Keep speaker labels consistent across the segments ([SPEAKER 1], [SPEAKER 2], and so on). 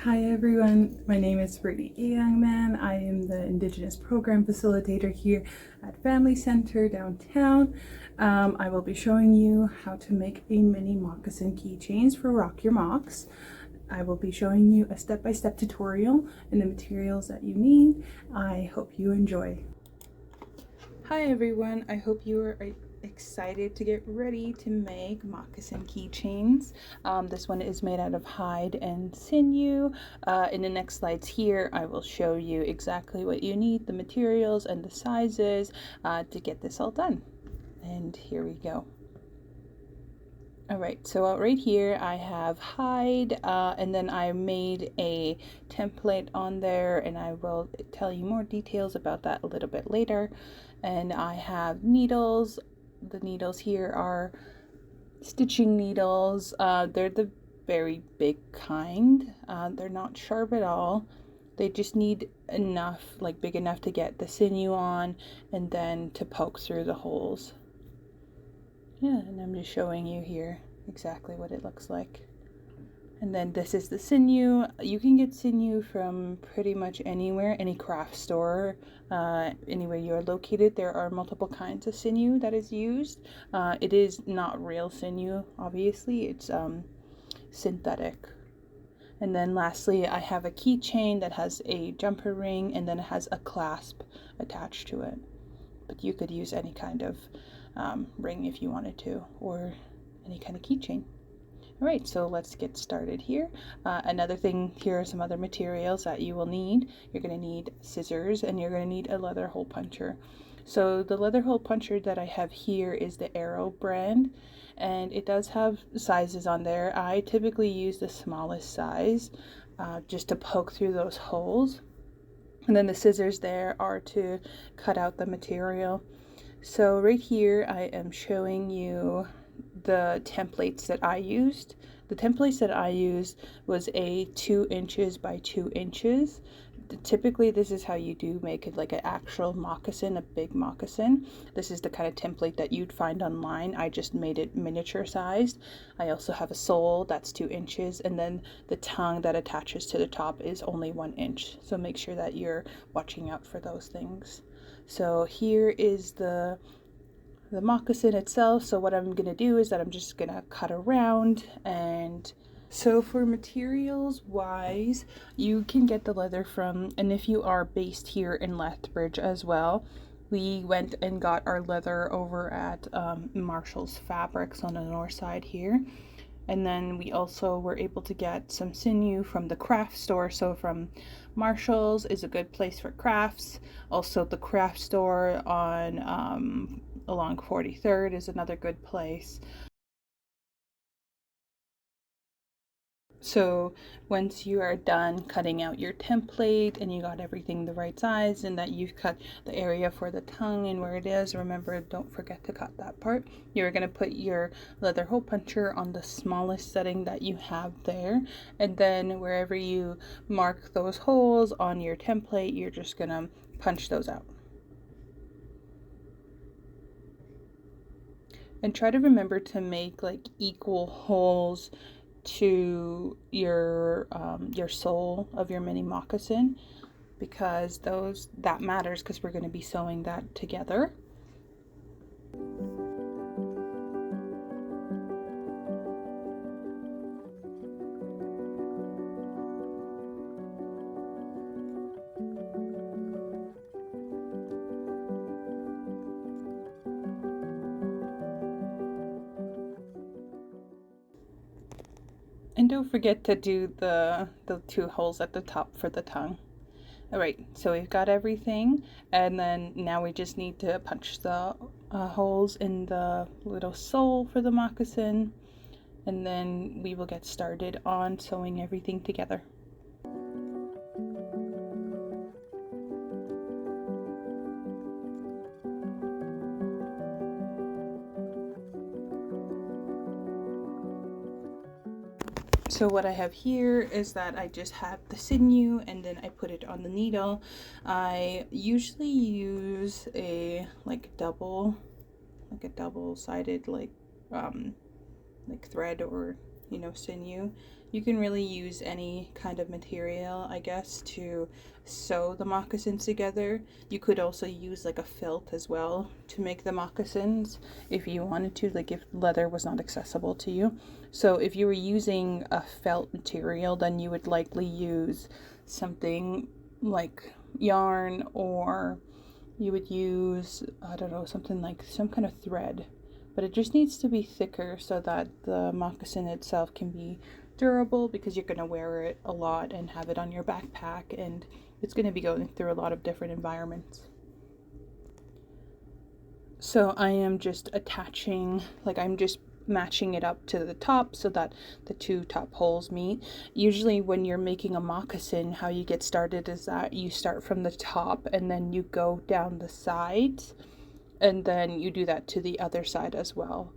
[SPEAKER 1] Hi everyone, my name is Brittany, a young man. I am the Indigenous Program Facilitator here at Family Center downtown. I will be showing you how to make a mini moccasin keychains for Rock Your Mocs. I will be showing you a step-by-step tutorial and the materials that you need. I hope you enjoy. Hi everyone, I hope you are excited to get ready to make moccasin keychains. This one is made out of hide and sinew. In the next slides here, I will show you exactly what you need, the materials and the sizes to get this all done. And here we go. Alright, so right here I have hide and then I made a template on there, and I will tell you more details about that a little bit later. And I have needles. The needles here are stitching needles. They're the very big kind. They're not sharp at all. They just need enough, like big enough to get the sinew on and then to poke through the holes. Yeah, and I'm just showing you here exactly what it looks like. And then this is the sinew. You can get sinew from pretty much anywhere, any craft store, anywhere you're located. There are multiple kinds of sinew that is used. It is not real sinew, obviously. It's synthetic. And then lastly, I have a keychain that has a jumper ring, and then it has a clasp attached to it. But you could use any kind of ring if you wanted to, or any kind of keychain. All right, so let's get started here. Another thing, here are some other materials that you will need. You're going to need scissors, and you're going to need a leather hole puncher. So the leather hole puncher that I have here is the Arrow brand, and it does have sizes on there. I typically use the smallest size just to poke through those holes. And then the scissors there are to cut out the material. So right here I am showing you the templates that I used. The templates that I used was a 2 inches by 2 inches. Typically this is how you do make it, like an actual moccasin, a big moccasin. This is the kind of template that you'd find online. I just made it miniature sized. I also have a sole that's 2 inches, and then the tongue that attaches to the top is only 1 inch. So make sure that you're watching out for those things. So here is the moccasin itself. So what I'm gonna do is that I'm just gonna cut around. And so for materials wise, you can get the leather from, and if you are based here in Lethbridge as well, we went and got our leather over at Marshall's Fabrics on the north side here. And then we also were able to get some sinew from the craft store. So from Marshall's is a good place for crafts. Also the craft store on along 43rd is another good place. So once you are done cutting out your template and you got everything the right size, and that you've cut the area for the tongue and where it is, remember, don't forget to cut that part. You're going to put your leather hole puncher on the smallest setting that you have there, and then wherever you mark those holes on your template, you're just going to punch those out. And try to remember to make like equal holes to your sole of your mini moccasin, because that matters, because we're going to be sewing that together. And don't forget to do the 2 holes at the top for the tongue. Alright, so we've got everything, and then now we just need to punch the holes in the little sole for the moccasin, and then we will get started on sewing everything together. So what I have here is that I just have the sinew, and then I put it on the needle. I usually use a double-sided like thread or sinew. You can really use any kind of material, I guess, to sew the moccasins together. You could also use like a felt as well to make the moccasins if you wanted to, like if leather was not accessible to you. So if you were using a felt material, then you would likely use something like yarn, or you would use, I don't know, something like some kind of thread, but it just needs to be thicker so that the moccasin itself can be durable, because you're going to wear it a lot and have it on your backpack, and it's going to be going through a lot of different environments. So I am just attaching, like I'm just matching it up to the top so that the two top holes meet. Usually when you're making a moccasin, how you get started is that you start from the top and then you go down the sides, and then you do that to the other side as well.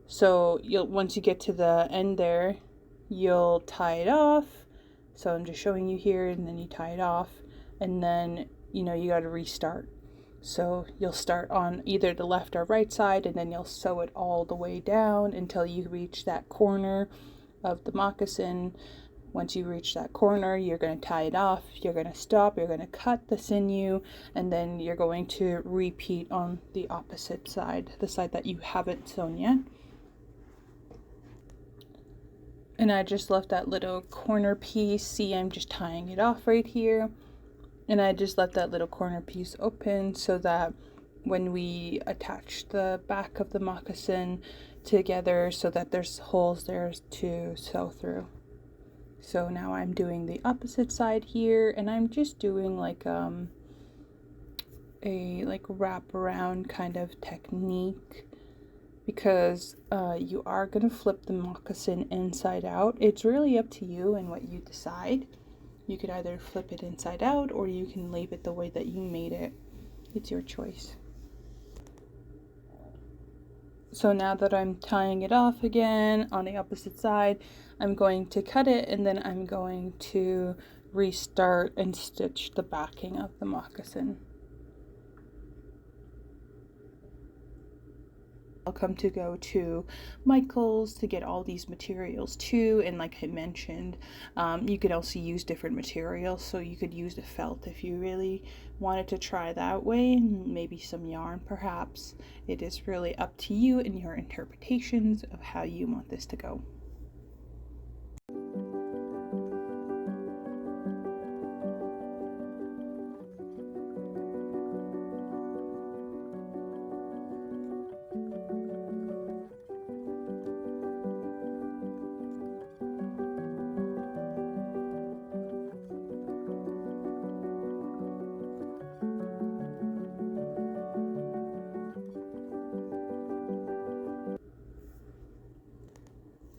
[SPEAKER 1] So once you get to the end there, you'll tie it off. So I'm just showing you here, and then you tie it off, and then you got to restart. So you'll start on either the left or right side, and then you'll sew it all the way down until you reach that corner of the moccasin. Once you reach that corner, you're going to tie it off, you're going to stop, you're going to cut the sinew, and then you're going to repeat on the opposite side, the side that you haven't sewn yet. And I just left that little corner piece. See, I'm just tying it off right here. And I just left that little corner piece open so that when we attach the back of the moccasin together, so that there's holes there to sew through. So now I'm doing the opposite side here, and I'm just doing like a wrap around kind of technique, because you are going to flip the moccasin inside out. It's really up to you and what you decide. You could either flip it inside out, or you can leave it the way that you made it. It's your choice. So now that I'm tying it off again on the opposite side, I'm going to cut it, and then I'm going to restart and stitch the backing of the moccasin. Welcome to go to Michael's to get all these materials too, and like I mentioned, you could also use different materials. So you could use the felt if you really wanted to try that way, maybe some yarn perhaps. It is really up to you and your interpretations of how you want this to go.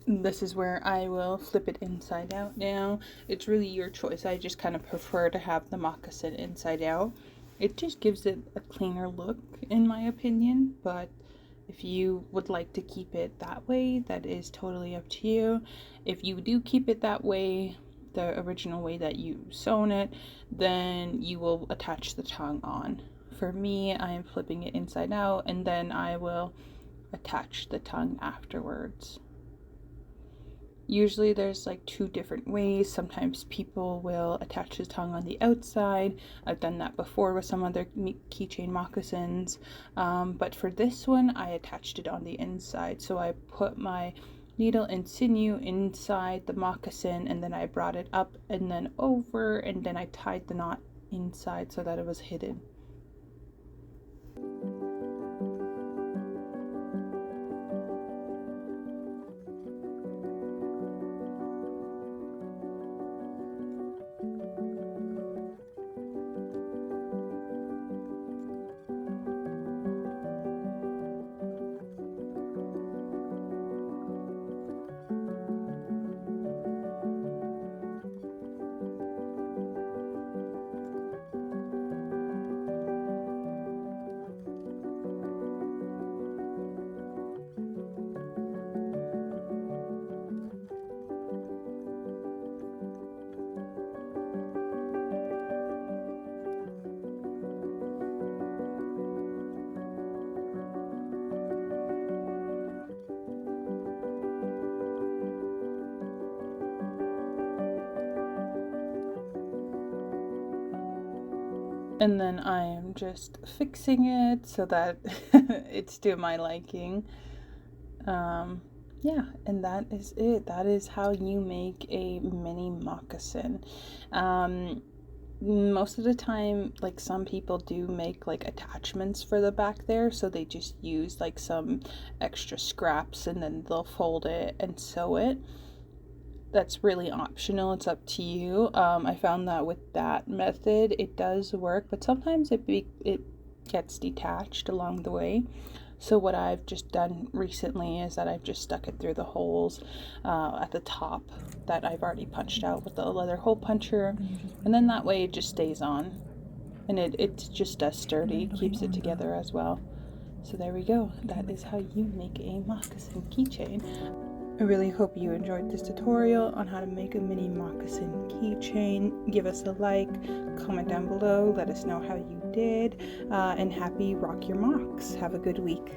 [SPEAKER 1] This is where I will flip it inside out now. It's really your choice. I just kind of prefer to have the moccasin inside out. It just gives it a cleaner look, in my opinion, but if you would like to keep it that way, that is totally up to you. If you do keep it that way, the original way that you sewn it, then you will attach the tongue on. For me, I am flipping it inside out, and then I will attach the tongue afterwards. Usually there's like two different ways. Sometimes people will attach the tongue on the outside. I've done that before with some other keychain moccasins, but for this one I attached it on the inside. So I put my needle and sinew inside the moccasin, and then I brought it up and then over, and then I tied the knot inside so that it was hidden. And then I am just fixing it so that it's to my liking. Yeah, and that is it. That is how you make a mini moccasin. Most of the time, like, some people do make like attachments for the back there, so they just use like some extra scraps and then they'll fold it and sew it. That's really optional, it's up to you. I found that with that method it does work, but sometimes it gets detached along the way. So what I've just done recently is that I've just stuck it through the holes at the top that I've already punched out with the leather hole puncher, and then that way it just stays on, and it's just as sturdy, keeps it together as well. So there we go. That is how you make a moccasin keychain. I really hope you enjoyed this tutorial on how to make a mini moccasin keychain. Give us a like, comment down below, let us know how you did, and happy Rock Your Mocs. Have a good week.